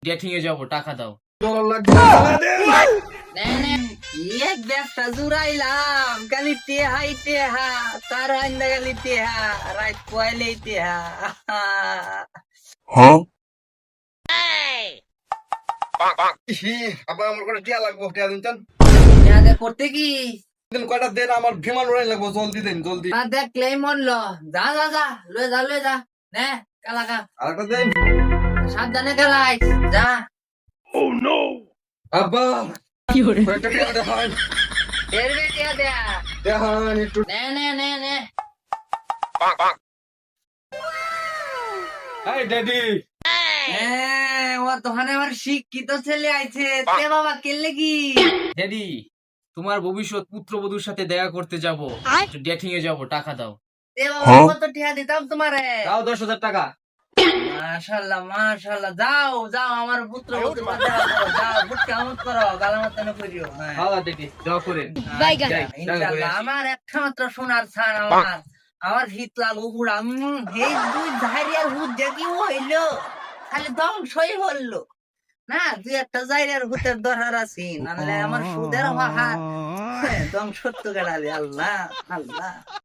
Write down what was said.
Dating এ যাবো, টাকা দাও। এক ব্যবসা জুড়াইলাম খালি টেহাই টেহা তার আন্দা খালি টেহা রাত পয়লেই টেহা আবার আমার করে টিয়া লাগবো, টিয়া দিন চান টেহাতে করতে কি দিন কয়টা দেন, আমার বিমান উড়াই লাগবো, জলদি দেন জলদি। না দেখলেই মরলো। যা যা যা লয়ে যা নে কালাকা আরেকটা দেন সাবধানে খেলাই যা। আব্বা, কয়েকটা টিয়া দেখান, এরবে টেহা দেয়া দেখান একটু। নে হাই ড্যাডি, ও তোখানে আমার শিক্ষিত ছেলে আইছে তে বাবা কেলে কি ড্যাডি, তোমার ভবিষ্যৎ পুত্রবধূর সাথে দেখা করতে যাবো, ডেটিং এ যাবো, টাকা দাও। তে বাবা কত টেহা দিতাম তোমারে। দাও 10,000 টাকা। মাশাআল্লাহ যাও যাও আমার পুত্র যাও বুটকা আমত করো গালামত না করিও। হ্যাঁ হ্যাঁ ড্যাডি, দোয়া করেন। যাই, ইনশাআল্লাহ আমার একমাত্র সোনার ছান আমার হিত লাগু গুড়া এই দুই ধারিয়ার হুদ দেখি হইলো খালি ধ্বংসই হলো না। তুই একটা জায়গার হুতের দরকার আছি নাহলে আমার সুদের হাহার ধ্বংস তো গেলালি। আল্লাহ আল্লাহ।